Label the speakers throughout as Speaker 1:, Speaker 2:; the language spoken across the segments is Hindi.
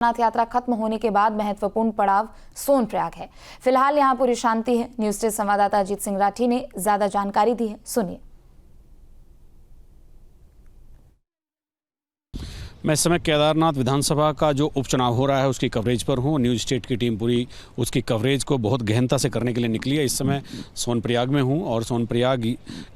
Speaker 1: नाथ यात्रा खत्म होने के बाद महत्वपूर्ण पड़ाव सोनप्रयाग है। फिलहाल यहां पूरी शांति है। न्यूज डे संवाददाता अजीत सिंह राठी ने ज्यादा जानकारी दी है, सुनिए।
Speaker 2: मैं इस समय केदारनाथ विधानसभा का जो उपचुनाव हो रहा है उसकी कवरेज पर हूँ। न्यूज़ स्टेट की टीम पूरी उसकी कवरेज को बहुत गहनता से करने के लिए निकली है। इस समय सोनप्रयाग में हूँ और सोनप्रयाग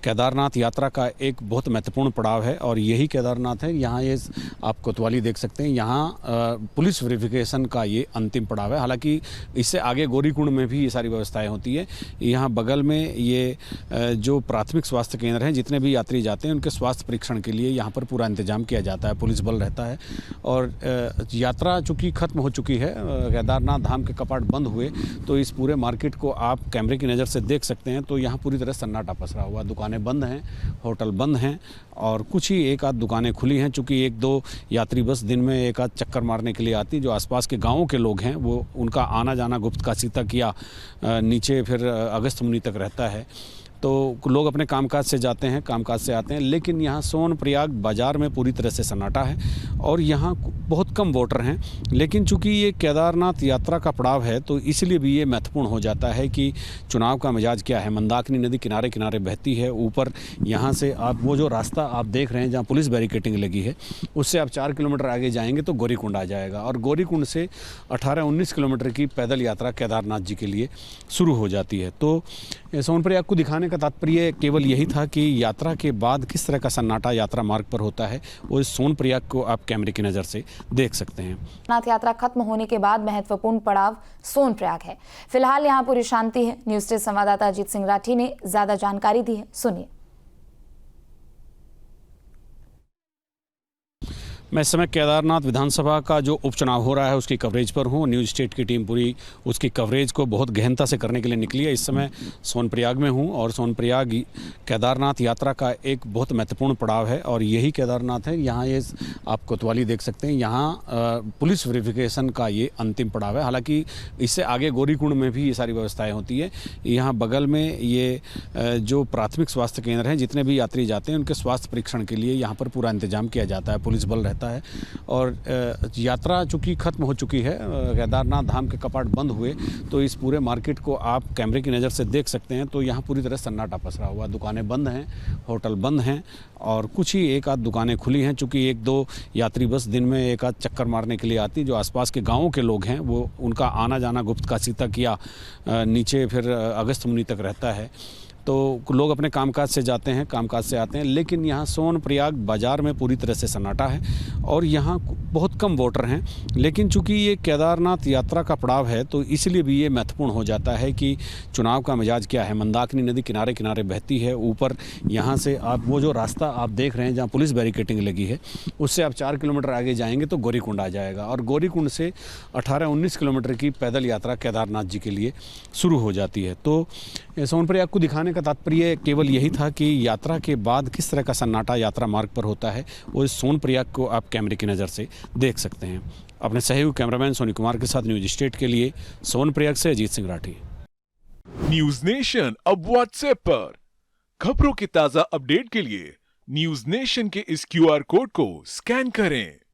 Speaker 2: केदारनाथ यात्रा का एक बहुत महत्वपूर्ण पड़ाव है और यही केदारनाथ है। यहाँ ये आप कोतवाली देख सकते हैं। यहाँ पुलिस वेरिफिकेशन का ये अंतिम पड़ाव है। हालांकि इससे आगे गौरीकुंड में भी ये सारी व्यवस्थाएँ होती है। यहाँ बगल में ये जो प्राथमिक स्वास्थ्य केंद्र हैं, जितने भी यात्री जाते हैं उनके स्वास्थ्य परीक्षण के लिए यहाँ पर पूरा इंतजाम किया जाता है। पुलिस बल रहता है और यात्रा चूंकि खत्म हो चुकी है, केदारनाथ धाम के कपाट बंद हुए, तो इस पूरे मार्केट को आप कैमरे की नज़र से देख सकते हैं। तो यहाँ पूरी तरह सन्नाटा पसरा हुआ, दुकानें बंद हैं, होटल बंद हैं और कुछ ही एक आध दुकानें खुली हैं। चूँकि एक दो यात्री बस दिन में एक आध चक्कर मारने के लिए आती, जो आसपास के गाँवों के लोग हैं वो उनका आना जाना गुप्तकाशी तक या नीचे फिर अगस्त्यमुनि तक रहता है। तो लोग अपने कामकाज से जाते हैं, कामकाज से आते हैं। लेकिन यहाँ सोनप्रयाग बाज़ार में पूरी तरह से सन्नाटा है और यहाँ बहुत कम वोटर हैं। लेकिन चूंकि ये केदारनाथ यात्रा का पड़ाव है तो इसलिए भी ये महत्वपूर्ण हो जाता है कि चुनाव का मिजाज क्या है। मंदाकिनी नदी किनारे किनारे बहती है। ऊपर यहाँ से आप वो जो रास्ता आप देख रहे हैं जहाँ पुलिस बैरिकेटिंग लगी है, उससे आप 4 किलोमीटर आगे जाएंगे तो गौरीकुंड आ जाएगा और गौरीकुंड से 18-19 किलोमीटर की पैदल यात्रा केदारनाथ जी के लिए शुरू हो जाती है। तो सोनप्रयाग को दिखाने का तात्पर्य केवल यही था कि यात्रा के बाद किस तरह का सन्नाटा यात्रा मार्ग पर होता है, वो इस सोनप्रयाग को आप कैमरे की नज़र से देख सकते हैं।
Speaker 1: नाथ यात्रा खत्म होने के बाद महत्वपूर्ण पड़ाव सोनप्रयाग है। फिलहाल यहां पूरी शांति है। न्यूज डे संवाददाता अजीत सिंह राठी ने ज्यादा जानकारी दी है, सुनिए।
Speaker 2: मैं इस समय केदारनाथ विधानसभा का जो उपचुनाव हो रहा है उसकी कवरेज पर हूँ। न्यूज़ स्टेट की टीम पूरी उसकी कवरेज को बहुत गहनता से करने के लिए निकली है। इस समय सोनप्रयाग में हूँ और सोनप्रयाग केदारनाथ यात्रा का एक बहुत महत्वपूर्ण पड़ाव है और यही केदारनाथ है। यहाँ ये आप कोतवाली देख सकते हैं। यहाँ पुलिस वेरिफिकेशन का ये अंतिम पड़ाव है। हालांकि इससे आगे गौरीकुंड में भी ये सारी व्यवस्थाएँ होती है। यहाँ बगल में ये जो प्राथमिक स्वास्थ्य केंद्र हैं, जितने भी यात्री जाते हैं उनके स्वास्थ्य परीक्षण के लिए यहाँ पर पूरा इंतजाम किया जाता है। पुलिस बल रहता है और यात्रा चूंकि खत्म हो चुकी है, केदारनाथ धाम के कपाट बंद हुए, तो इस पूरे मार्केट को आप कैमरे की नज़र से देख सकते हैं। तो यहाँ पूरी तरह सन्नाटा पसरा हुआ, दुकानें बंद हैं, होटल बंद हैं और कुछ ही एक आध दुकानें खुली हैं। चूँकि एक दो यात्री बस दिन में एक आध चक्कर मारने के लिए आती, जो आसपास के गाँवों के लोग हैं वो उनका आना जाना गुप्तकाशी तक या नीचे फिर अगस्त्यमुनि तक रहता है। तो लोग अपने कामकाज से जाते हैं, कामकाज से आते हैं। लेकिन यहाँ सोनप्रयाग बाज़ार में पूरी तरह से सन्नाटा है और यहाँ बहुत कम वोटर हैं। लेकिन चूंकि ये केदारनाथ यात्रा का पड़ाव है तो इसलिए भी ये महत्वपूर्ण हो जाता है कि चुनाव का मिजाज क्या है। मंदाकिनी नदी किनारे किनारे बहती है। ऊपर यहाँ से आप वो जो रास्ता आप देख रहे हैं जहाँ पुलिस बैरिकेटिंग लगी है, उससे आप 4 किलोमीटर आगे जाएंगे तो गौरीकुंड आ जाएगा और गौरीकुंड से 18-19 किलोमीटर की पैदल यात्रा केदारनाथ जी के लिए शुरू हो जाती है। तो सोनप्रयाग को दिखाने का तात्पर्य केवल यही था कि यात्रा के बाद किस तरह का सन्नाटा यात्रा मार्ग पर होता है, वो इस सोनप्रयाग को आप कैमरे की नज़र से देख सकते हैं। अपने सहयोगी कैमरामैन सोनी कुमार के साथ न्यूज स्टेट के लिए सोनप्रयाग से अजीत सिंह राठी।
Speaker 3: न्यूज नेशन अब व्हाट्सएप पर खबरों की ताजा अपडेट के लिए न्यूज नेशन के इस QR कोड को स्कैन करें।